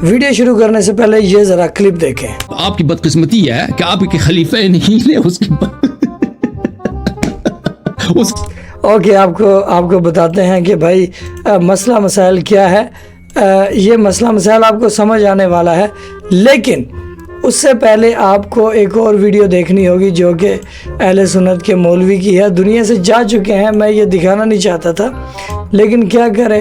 Video شروع کرنے سے پہلے یہ ذرا کلپ دیکھیں. آپ کی بدقسمتی ہے کہ آپ کے خلیفہ نہیں لے اس کی اوکے آپ کو بتاتے ہیں کہ بھائی مسئلہ مسائل کیا ہے. یہ مسئلہ مسائل آپ کو سمجھ آنے والا ہے، لیکن اس سے پہلے آپ کو ایک اور ویڈیو دیکھنی ہوگی جو کہ اہل سنت کے مولوی کی ہے. دنیا سے جا چکے ہیں، میں یہ دکھانا نہیں چاہتا تھا لیکن کیا کریں،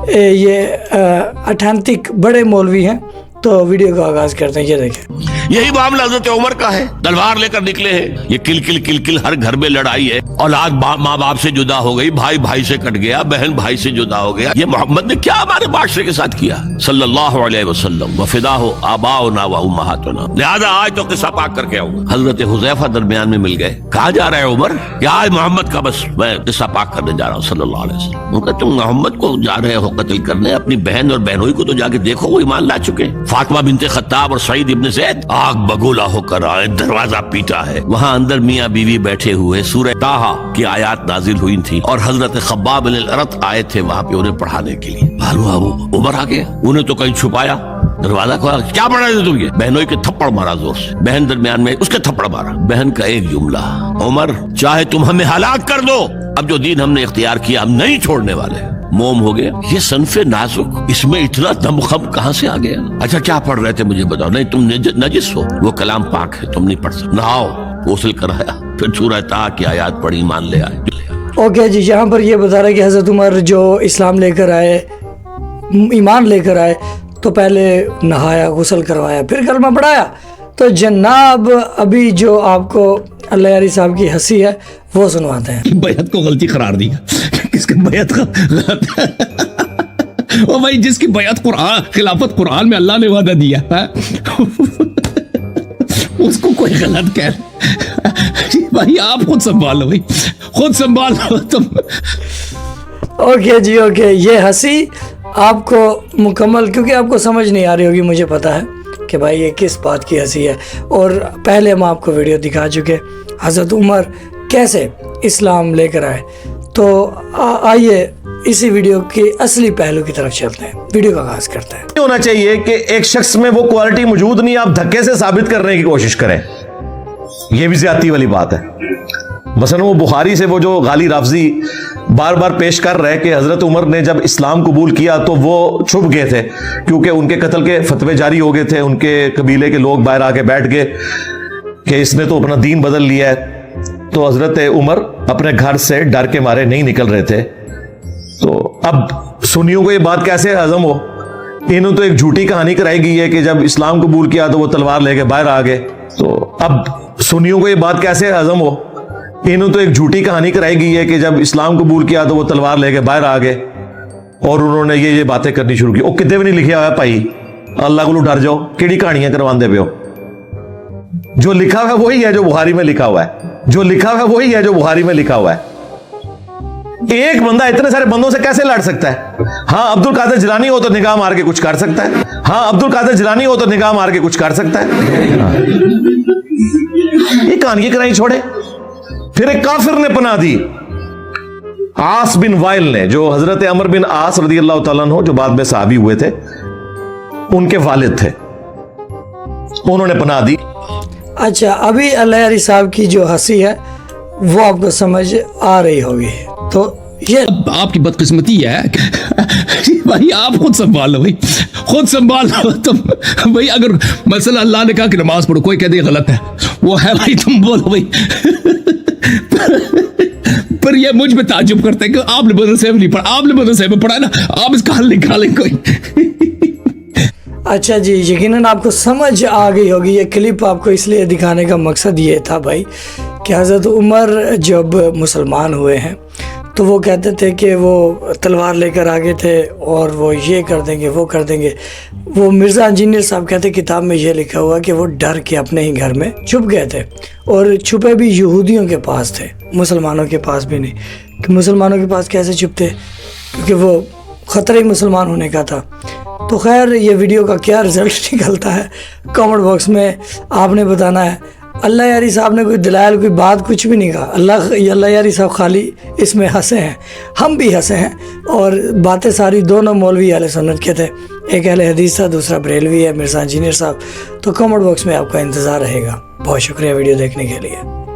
یہ اتھینٹک بڑے مولوی ہیں. تو ویڈیو کا آغاز کرتے ہیں. یہ دیکھیں، یہی معاملہ حضرت عمر کا ہے. تلوار لے کر نکلے ہیں. یہ کل کل ہر گھر میں لڑائی ہے. اولاد ماں باپ سے جدا ہو گئی، بھائی بھائی سے کٹ گیا، بہن بھائی سے جدا ہو گیا. یہ محمد نے کیا ہمارے معاشرے کے ساتھ کیا صلی اللہ علیہ وسلم. وفداہ آباؤنا و امہاتنا. لہذا آج تو قصہ پاک کر کے آؤں. حضرت حذیفہ درمیان میں مل گئے. کہاں جا رہے عمر؟ کہ آج محمد کا بس میں قصہ پاک کرنے جا رہا ہوں صلی اللہ علیہ وسلم. ان کا تم محمد کو جا رہے ہو قتل کرنے، اپنی بہن اور بہنوئی کو تو جا کے دیکھو، وہ ایمان لا چکے. فاطمہ بنت خطاب اور سعید ابن زید آگ بگولا ہو کر آئے، دروازہ پیٹا ہے. وہاں اندر میاں بیوی بیٹھے ہوئے. سورہ طٰہٰ کی آیات نازل ہوئی تھی اور حضرت خباب بن الارت آئے تھے وہاں پہ انہیں پڑھانے کے لیے. عمر آ گیا، انہیں تو کہیں چھپایا، دروازہ کھولا. کیا پڑھ رہے تھے تم؟ یہ بہنوئی کے تھپڑ مارا زور سے. بہن درمیان میں، اس کے تھپڑ مارا. بہن کا ایک جملہ، عمر چاہے تم ہمیں ہلاک کر دو، اب جو دین ہم نے اختیار کیا ہم نہیں چھوڑنے والے. موم ہو گیا. یہ صنف نازک، اس میں اتنا دم خم کہاں سے آ گیا؟ اچھا کیا پڑھ رہے تھے مجھے بتاؤ. نہیں تم نجس ہو، وہ کلام پاک ہے، تم نہیں پڑھ سکتے. نہاؤ، غسل کرایا، پھر سورہ طٰہٰ کی آیات پڑھی، ایمان لے آئے. اوکے جی، یہاں پر یہ بتا رہا ہے کہ حضرت عمر جو اسلام لے کر آئے، ایمان لے کر آئے، تو پہلے نہایا، غسل کروایا، پھر کلمہ پڑھایا. تو جناب ابھی جو آپ کو اللہ یاری صاحب کی ہنسی ہے وہ سنواتے ہیں. بیعت کو غلطی قرار دیا. کس کی بیعت کا غلط؟ او بھائی، جس کی بیعت قرآن، خلافت قرآن میں اللہ نے وعدہ دیا ہے اس کو کوئی غلط کہہ. بھائی آپ خود سنبھالو، بھائی خود سنبھالو تم. اوکے جی، اوکے. یہ ہنسی آپ کو مکمل، کیونکہ آپ کو سمجھ نہیں آ رہی ہوگی، مجھے پتا ہے کہ بھائی یہ کس بات کی ہنسی ہے. اور پہلے ہم آپ کو ویڈیو دکھا چکے حضرت عمر کیسے اسلام لے کر آئے. تو آئیے اسی ویڈیو کی اصلی پہلو کی طرف چلتے ہیں. ویڈیو کا آغاز کرتے ہیں. ہونا چاہیے کہ ایک شخص میں وہ کوالٹی موجود نہیں، آپ دھکے سے ثابت کرنے کی کوشش کریں. یہ بھی زیادتی والی بات ہے. مثلا وہ بخاری سے وہ جو غالی رافضی بار بار پیش کر رہے کہ حضرت عمر نے جب اسلام قبول کیا تو وہ چھپ گئے تھے کیونکہ ان کے قتل کے فتوے جاری ہو گئے تھے. ان کے قبیلے کے لوگ باہر آ کے بیٹھ گئے کہ اس نے تو اپنا دین بدل لیا ہے. تو حضرت عمر اپنے گھر سے ڈر کے مارے نہیں نکل رہے تھے. تو اب سنیوں کو یہ بات کیسے ہضم ہو؟ انہوں تو ایک جھوٹی کہانی کرائی گئی ہے کہ جب اسلام قبول کیا تو وہ تلوار لے کے باہر آ گئے. تو اب سنیوں کو یہ بات کیسے ہضم ہو؟ انہوں تو ایک جھوٹی کہانی کرائی گئی ہے کہ جب اسلام قبول کیا تو وہ تلوار لے کے باہر آ گئے اور انہوں نے یہ باتیں کرنی شروع کی. وہ کدے بھی نہیں لکھا ہوا ہے بھائی، اللہ کو ڈر جاؤ، کیڑی کہانیاں کرواندے پہ ہو. جو لکھا ہوا ہے وہی ہے جو بخاری میں لکھا ہوا ہے. جو لکھا ہوا ہے وہی ہے جو بخاری میں لکھا ہوا ہے. ایک بندہ اتنے سارے بندوں سے کیسے لڑ سکتا ہے؟ ہاں عبد القادر جیلانی ہو تو نگاہ مار کے کچھ کر سکتا ہے. ہاں عبد القادر جیلانی ہو تو نگاہ مار کے کچھ کر سکتا ہے. یہ کہانیاں کرائی چھوڑے. پھر ایک کافر نے پناہ دی، عاص بن وائل نے، جو حضرت عمر بن عاص رضی اللہ تعالیٰ عنہ جو بعد میں صحابی ہوئے تھے، ان کے والد تھے، انہوں نے پناہ دی. اچھا، ابھی اللہ یاری صاحب کی جو ہنسی ہے وہ آپ کو سمجھ آ رہی ہوگی. تو یہ آپ کی بدقسمتی ہے بھائی آپ خود سنبھالو، بھائی خود سنبھالو تم. بھائی اگر مثلا اللہ نے کہا کہ نماز پڑھو، کوئی کہہ دے غلط ہے، وہ ہے بھائی، تم بولو بھائی. پر یہ مجھ میں تعجب کرتے ہیں کہ آپ نے مدرسے میں نہیں پڑھا. آپ نے مدرسے میں پڑھا نا، آپ اس کا حل نکالیں کوئی. اچھا جی، یقیناً آپ کو سمجھ آ گئی ہوگی. یہ کلپ آپ کو اس لیے دکھانے کا مقصد یہ تھا بھائی کہ حضرت عمر جب مسلمان ہوئے ہیں تو وہ کہتے تھے کہ وہ تلوار لے کر آگے تھے اور وہ یہ کر دیں گے، وہ کر دیں گے. وہ مرزا انجینئر صاحب کہتے کتاب میں یہ لکھا ہوا کہ وہ ڈر کے اپنے ہی گھر میں چھپ گئے تھے، اور چھپے بھی یہودیوں کے پاس تھے، مسلمانوں کے پاس بھی نہیں. کہ مسلمانوں کے پاس کیسے چھپتے؟ کیونکہ وہ خطرہ ہی مسلمان ہونے کا تھا. تو خیر یہ ویڈیو کا کیا رزلٹ نکلتا ہے کامنٹ باکس میں آپ نے بتانا ہے. اللہ یاری صاحب نے کوئی دلائل، کوئی بات کچھ بھی نہیں کہا. اللہ یاری صاحب خالی اس میں ہنسے ہیں، ہم بھی ہنسے ہیں، اور باتیں ساری دونوں مولوی اہل سنت کے تھے. ایک اہل حدیث تھا, دوسرا بریلوی ہے, مرزا انجینئر صاحب. تو کامنٹ باکس میں آپ کا انتظار رہے گا. بہت شکریہ ویڈیو دیکھنے کے لیے.